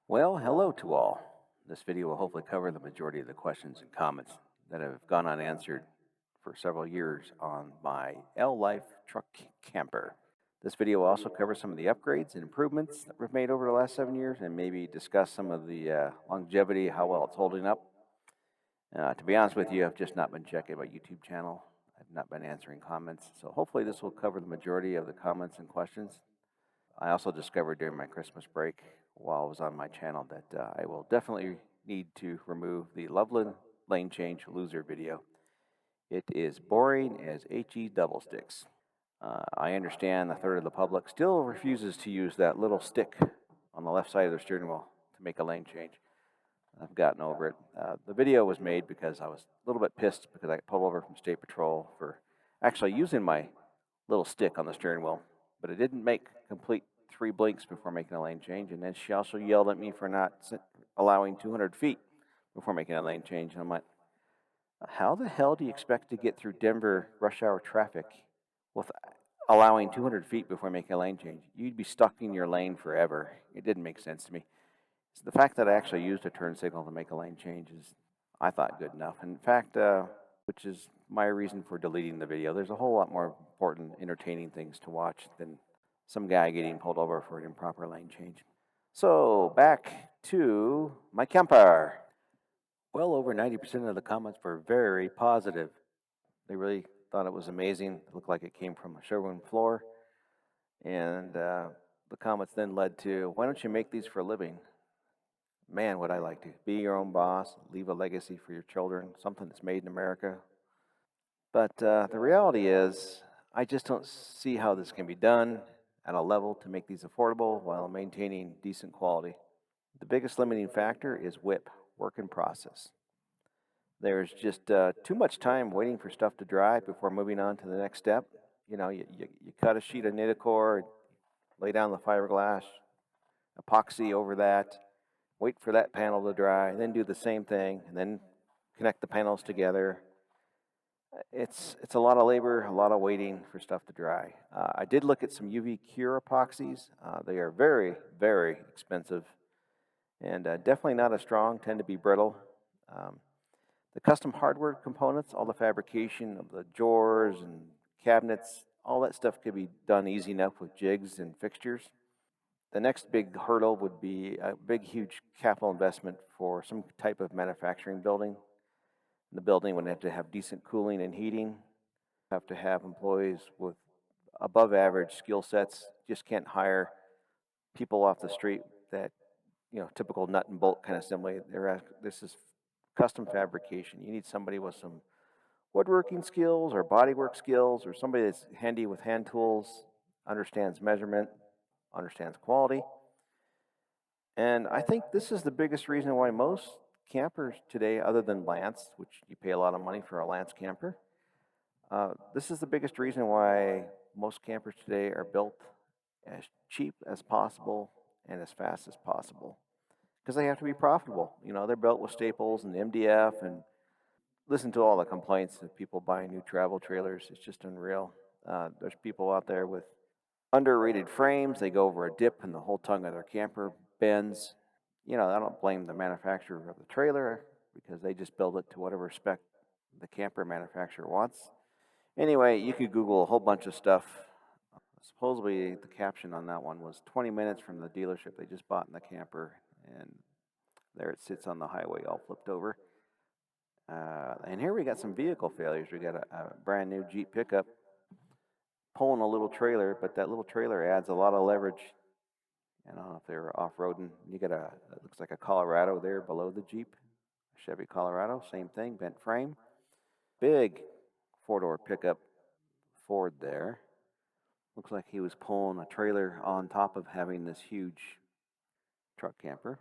Well, hello to all. This video will hopefully cover the majority of the questions and comments that have gone unanswered for several years on my L-Life truck camper. This video will also cover some of the upgrades and improvements that we've made over the last 7 years and maybe discuss some of the longevity, how well it's holding up. To be honest with you, I've just not been checking my YouTube channel. I've not been answering comments, so hopefully this will cover the majority of the comments and questions. I also discovered during my Christmas break while I was on my channel that I will definitely need to remove the Loveland lane change loser video. It is boring as HE double sticks. I understand a third of the public still refuses to use that little stick on the left side of their steering wheel to make a lane change. I've gotten over it. The video was made because I was a little bit pissed because I got pulled over from State Patrol for actually using my little stick on the steering wheel, but it didn't make complete 3 blinks before making a lane change. And then she also yelled at me for not allowing 200 feet before making a lane change. And I'm like, how the hell do you expect to get through Denver rush hour traffic with allowing 200 feet before making a lane change? You'd be stuck in your lane forever. It didn't make sense to me. So the fact that I actually used a turn signal to make a lane change is, I thought, good enough. In fact, which is my reason for deleting the video. There's a whole lot more important, entertaining things to watch than some guy getting pulled over for an improper lane change. So back to my camper. Well over 90% of the comments were very positive. They really thought it was amazing. It looked like it came from a showroom floor. And the comments then led to, why don't you make these for a living? Man, would I like to. Be your own boss, leave a legacy for your children, something that's made in America. But the reality is, I just don't see how this can be done at a level to make these affordable while maintaining decent quality. The biggest limiting factor is WIP, work in process. There's just too much time waiting for stuff to dry before moving on to the next step. You know, you cut a sheet of Nidacor, lay down the fiberglass, epoxy over that, wait for that panel to dry, then do the same thing, and then connect the panels together. It's a lot of labor, a lot of waiting for stuff to dry. I did look at some UV cure epoxies. They are very, very expensive and definitely not as strong, tend to be brittle. The custom hardware components, all the fabrication of the drawers and cabinets, all that stuff could be done easy enough with jigs and fixtures. The next big hurdle would be a big, huge capital investment for some type of manufacturing building. The building would have to have decent cooling and heating, have to have employees with above average skill sets. Just can't hire people off the street that, typical nut and bolt kind of assembly. This is custom fabrication. You need somebody with some woodworking skills or bodywork skills, or somebody that's handy with hand tools, understands measurement, understands quality. And I think this is the biggest reason why most campers today, other than Lance, which you pay a lot of money for a Lance camper, this is the biggest reason why most campers today are built as cheap as possible and as fast as possible. Because they have to be profitable. They're built with staples and MDF, and listen to all the complaints of people buying new travel trailers. It's just unreal. There's people out there with underrated frames. They go over a dip and the whole tongue of their camper bends. I don't blame the manufacturer of the trailer because they just build it to whatever spec the camper manufacturer wants. Anyway, you could Google a whole bunch of stuff. Supposedly the caption on that one was 20 minutes from the dealership they just bought in the camper, and there it sits on the highway all flipped over. And here we got some vehicle failures. We got a brand new Jeep pickup pulling a little trailer, but that little trailer adds a lot of leverage. I don't know if they're off-roading. You got it looks like a Colorado there below the Jeep. Chevy Colorado, same thing, bent frame. Big four-door pickup Ford there. Looks like he was pulling a trailer on top of having this huge truck camper.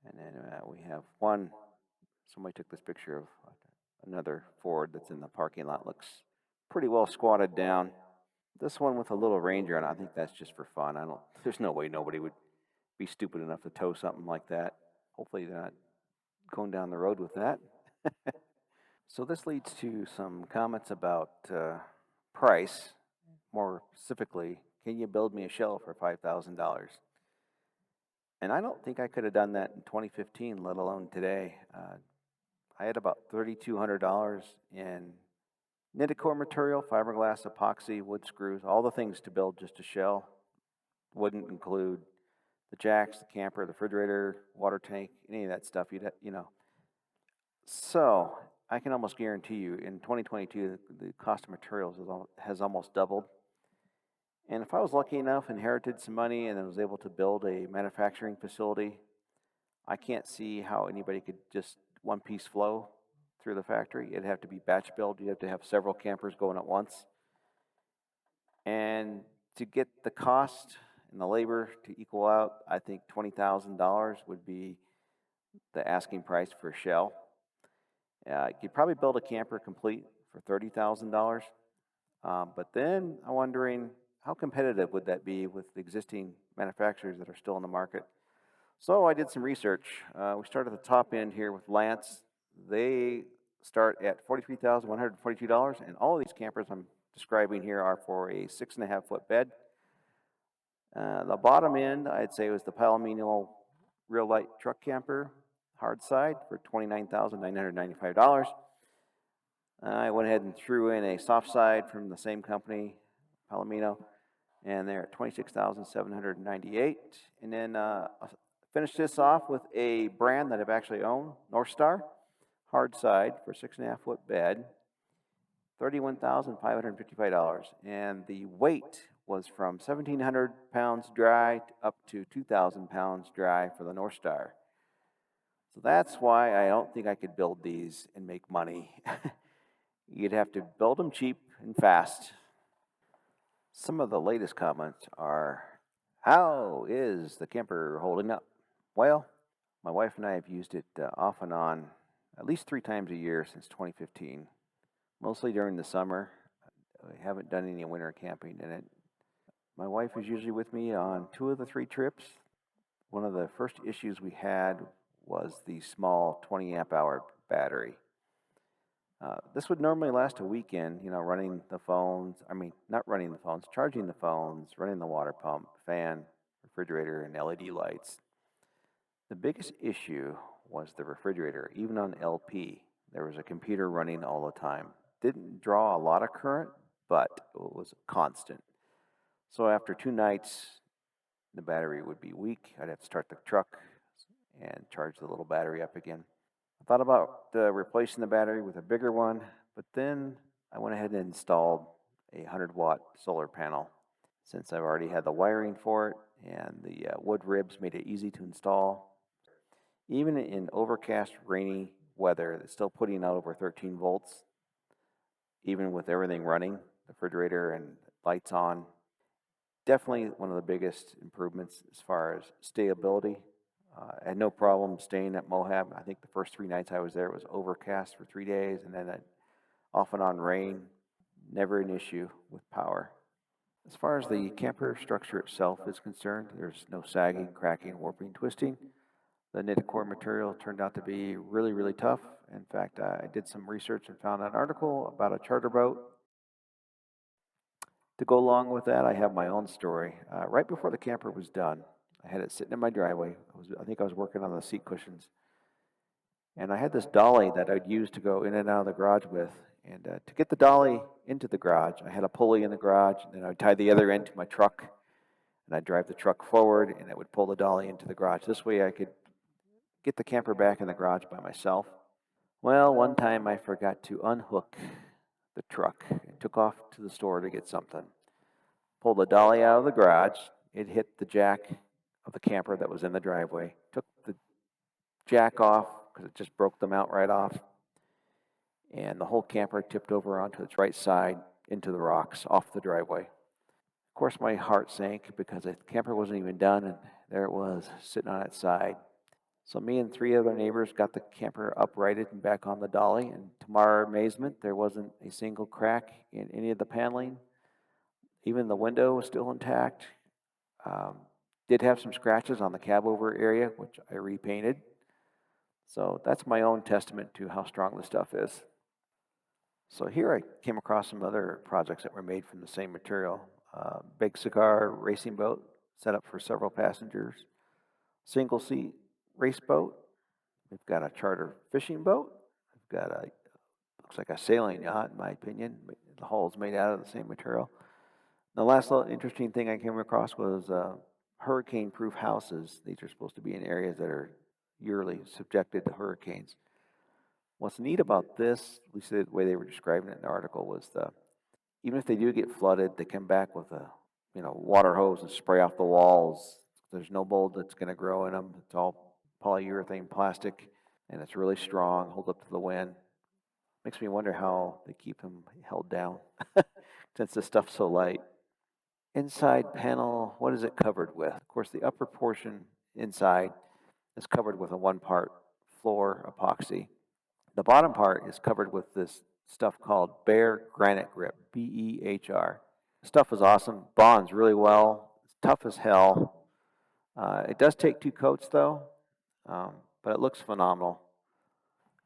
And then we have somebody took this picture of another Ford that's in the parking lot. Looks pretty well squatted down. This one with a little Ranger, and I think that's just for fun. There's no way nobody would be stupid enough to tow something like that. Hopefully they're not going down the road with that. So this leads to some comments about price. More specifically, can you build me a shell for $5,000? And I don't think I could have done that in 2015, let alone today. I had about $3,200 in knitted core material, fiberglass, epoxy, wood screws, all the things to build just a shell. Wouldn't include the jacks, the camper, the refrigerator, water tank, any of that stuff. So I can almost guarantee you in 2022, the cost of materials has almost doubled. And if I was lucky enough, inherited some money, and then was able to build a manufacturing facility, I can't see how anybody could just one piece flow through the factory. It'd have to be batch build. You'd have to have several campers going at once. And to get the cost and the labor to equal out, I think $20,000 would be the asking price for a shell. You could probably build a camper complete for $30,000. But then I'm wondering, how competitive would that be with the existing manufacturers that are still in the market? So I did some research. We start at the top end here with Lance. They start at $43,142, and all of these campers I'm describing here are for a 6.5-foot bed. The bottom end, I'd say, was the Palomino Real Light Truck Camper, hard side, for $29,995. I went ahead and threw in a soft side from the same company, Palomino, and they're at $26,798. And then finished this off with a brand that I've actually owned, North Star, hard side for 6.5-foot bed, $31,555. And the weight was from 1,700 pounds dry up to 2,000 pounds dry for the North Star. So that's why I don't think I could build these and make money. You'd have to build them cheap and fast. Some of the latest comments are, how is the camper holding up? Well, my wife and I have used it off and on at least 3 times a year since 2015, mostly during the summer. We haven't done any winter camping in it. My wife is usually with me on 2 of the 3 trips. One of the first issues we had was the small 20 amp hour battery. This would normally last a weekend, running the phones, not running the phones, charging the phones, running the water pump, fan, refrigerator, and LED lights. The biggest issue was the refrigerator. Even on LP, there was a computer running all the time. Didn't draw a lot of current, but it was constant. So after 2 nights, the battery would be weak. I'd have to start the truck and charge the little battery up again. I thought about replacing the battery with a bigger one, but then I went ahead and installed a 100-watt solar panel. Since I've already had the wiring for it and the wood ribs made it easy to install. Even in overcast, rainy weather, it's still putting out over 13 volts, even with everything running, the refrigerator and lights on. Definitely one of the biggest improvements as far as stability. I had no problem staying at Moab. I think the first 3 nights I was there, it was overcast for 3 days, and then off and on rain. Never an issue with power. As far as the camper structure itself is concerned, there's no sagging, cracking, warping, twisting. The knitted core material turned out to be really, really tough. In fact, I did some research and found an article about a charter boat. To go along with that, I have my own story. Right before the camper was done, I had it sitting in my driveway. I think I was working on the seat cushions. And I had this dolly that I'd use to go in and out of the garage with. And to get the dolly into the garage, I had a pulley in the garage, and then I'd tie the other end to my truck, and I'd drive the truck forward, and it would pull the dolly into the garage. This way I could get the camper back in the garage by myself. Well, one time I forgot to unhook the truck and took off to the store to get something. Pulled the dolly out of the garage. It hit the jack of the camper that was in the driveway. Took the jack off because it just broke the mount right off. And the whole camper tipped over onto its right side into the rocks off the driveway. Of course, my heart sank because the camper wasn't even done, and there it was, sitting on its side. So me and 3 other neighbors got the camper uprighted and back on the dolly, and to our amazement, there wasn't a single crack in any of the paneling. Even the window was still intact. Did have some scratches on the cab over area, which I repainted. So that's my own testament to how strong this stuff is. So here I came across some other projects that were made from the same material. Big cigar racing boat set up for several passengers. single seat race boat. We've got a charter fishing boat. We've got a, looks like a sailing yacht, in my opinion. The hull is made out of the same material. The last little interesting thing I came across was hurricane-proof houses. These are supposed to be in areas that are yearly subjected to hurricanes. What's neat about this, at least the way they were describing it in the article, was even if they do get flooded, they come back with a water hose and spray off the walls. There's no mold that's going to grow in them. It's all polyurethane plastic, and it's really strong, holds up to the wind. Makes me wonder how they keep them held down since this stuff's so light. Inside panel, what is it covered with? Of course, the upper portion inside is covered with a one-part floor epoxy. The bottom part is covered with this stuff called Behr Granite Grip, B-E-H-R. Stuff is awesome, bonds really well, it's tough as hell. It does take 2 coats though, but it looks phenomenal.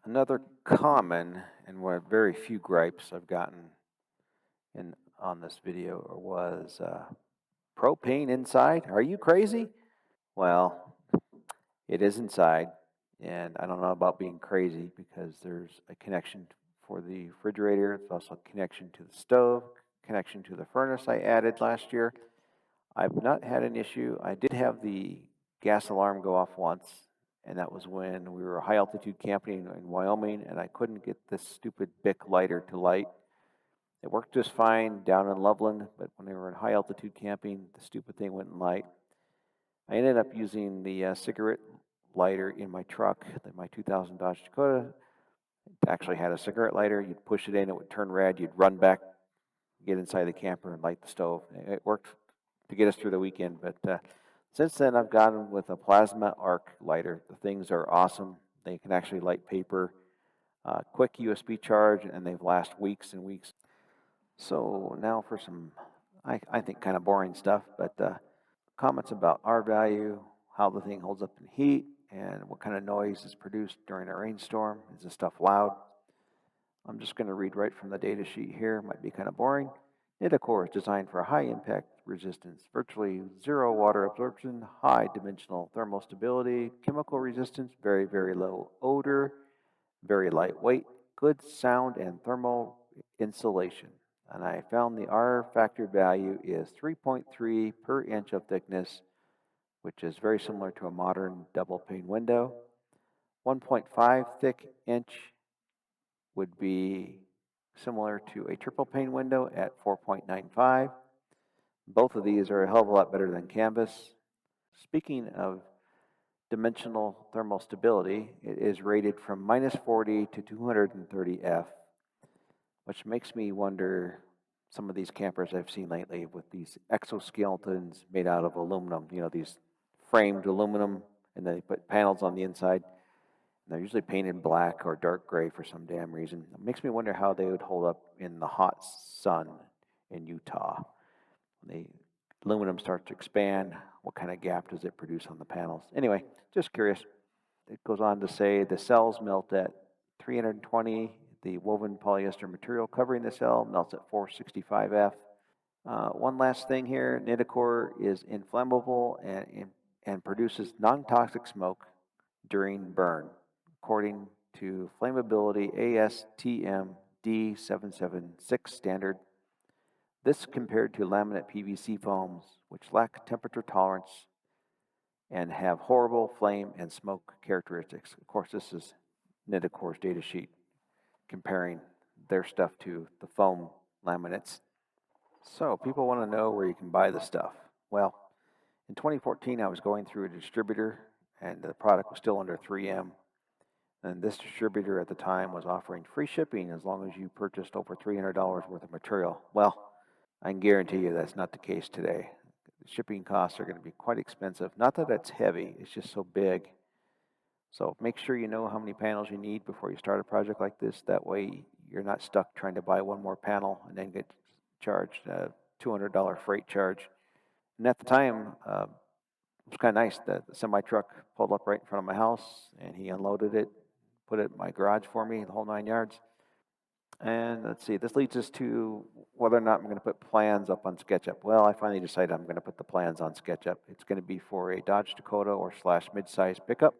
Another common and one of very few gripes I've gotten on this video was propane inside. Are you crazy? Well, it is inside, and I don't know about being crazy because there's a connection for the refrigerator. There's also a connection to the stove, connection to the furnace I added last year. I've not had an issue. I did have the gas alarm go off once, and that was when we were high altitude camping in Wyoming, and I couldn't get this stupid Bic lighter to light. It worked just fine down in Loveland, but when we were in high altitude camping, the stupid thing wouldn't light. I ended up using the cigarette lighter in my truck, my 2000 Dodge Dakota. It actually had a cigarette lighter. You'd push it in, it would turn red. You'd run back, get inside the camper, and light the stove. It worked to get us through the weekend, but since then I've gone with a plasma arc lighter. The things are awesome. They can actually light paper, quick USB charge, and they've lasted weeks and weeks. So now for some, I think, kind of boring stuff, but comments about R value, how the thing holds up in heat, and what kind of noise is produced during a rainstorm. Is this stuff loud? I'm just going to read right from the data sheet here. Might be kind of boring. Nitacore is designed for high impact resistance, virtually zero water absorption, high dimensional thermal stability, chemical resistance, very, very low odor, very lightweight, good sound and thermal insulation. And I found the R factor value is 3.3 per inch of thickness, which is very similar to a modern double pane window. 1.5 thick inch would be similar to a triple pane window at 4.95. Both of these are a hell of a lot better than canvas. Speaking of dimensional thermal stability, it is rated from minus 40 to 230 F, which makes me wonder some of these campers I've seen lately with these exoskeletons made out of aluminum, these framed aluminum, and then they put panels on the inside. And they're usually painted black or dark gray for some damn reason. It makes me wonder how they would hold up in the hot sun in Utah. When the aluminum starts to expand, what kind of gap does it produce on the panels? Anyway, just curious. It goes on to say the cells melt at 320. The woven polyester material covering the cell melts at 465 F. One last thing here, Nitacore is inflammable and produces non-toxic smoke during burn, according to Flammability ASTM D776 standard. This compared to laminate PVC foams, which lack temperature tolerance and have horrible flame and smoke characteristics. Of course, this is Nitacore's data sheet comparing their stuff to the foam laminates. So people want to know where you can buy the stuff. Well, in 2014, I was going through a distributor, and the product was still under 3M. And this distributor at the time was offering free shipping as long as you purchased over $300 worth of material. Well, I can guarantee you that's not the case today. Shipping costs are going to be quite expensive. Not that it's heavy, it's just so big. So make sure you know how many panels you need before you start a project like this. That way you're not stuck trying to buy one more panel and then get charged a $200 freight charge. And at the time, it was kind of nice that the semi-truck pulled up right in front of my house, and he unloaded it, put it in my garage for me, the whole 9 yards. And let's see, this leads us to whether or not I'm going to put plans up on SketchUp. Well, I finally decided I'm going to put the plans on SketchUp. It's going to be for a Dodge Dakota or slash midsize pickup.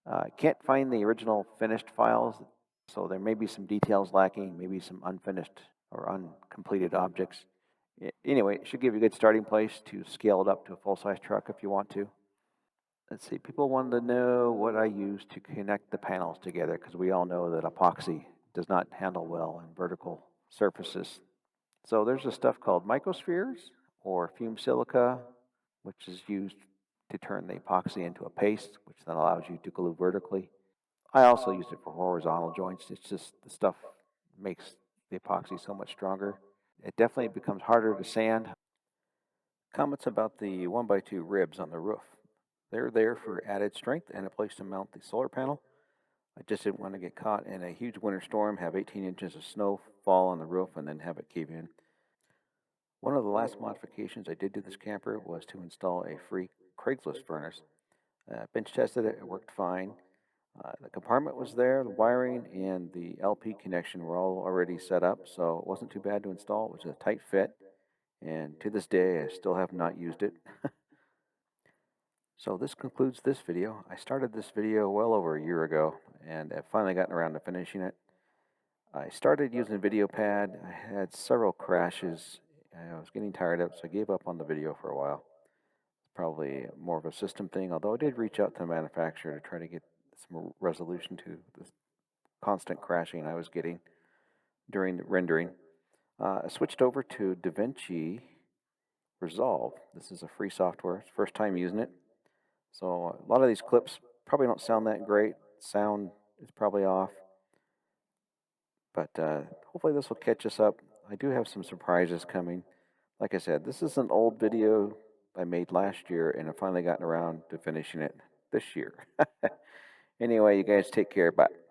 I can't find the original finished files, so there may be some details lacking, maybe some unfinished or uncompleted objects. Anyway, it should give you a good starting place to scale it up to a full-size truck if you want to. Let's see, people wanted to know what I use to connect the panels together, because we all know that epoxy does not handle well in vertical surfaces. So there's a stuff called microspheres or fumed silica, which is used to turn the epoxy into a paste, which then allows you to glue vertically. I also use it for horizontal joints. It's just the stuff makes the epoxy so much stronger. It definitely becomes harder to sand. Comments about the 1x2 ribs on the roof. They're there for added strength and a place to mount the solar panel. I just didn't want to get caught in a huge winter storm, have 18 inches of snow fall on the roof, and then have it cave in. One of the last modifications I did to this camper was to install a free Craigslist furnace. Bench tested it, it worked fine. The compartment was there, the wiring and the LP connection were all already set up, so it wasn't too bad to install. It was a tight fit, and to this day I still have not used it. So this concludes this video. I started this video well over a year ago, and I've finally gotten around to finishing it. I started using VideoPad. I had several crashes. I was getting tired of it, so I gave up on the video for a while. It's probably more of a system thing, although I did reach out to the manufacturer to try to get some resolution to this constant crashing I was getting during the rendering. I switched over to DaVinci Resolve. This is a free software. It's first time using it. So a lot of these clips probably don't sound that great. Sound is probably off. But hopefully this will catch us up. I do have some surprises coming. Like I said, this is an old video I made last year, and I've finally gotten around to finishing it this year. Anyway, you guys take care. Bye.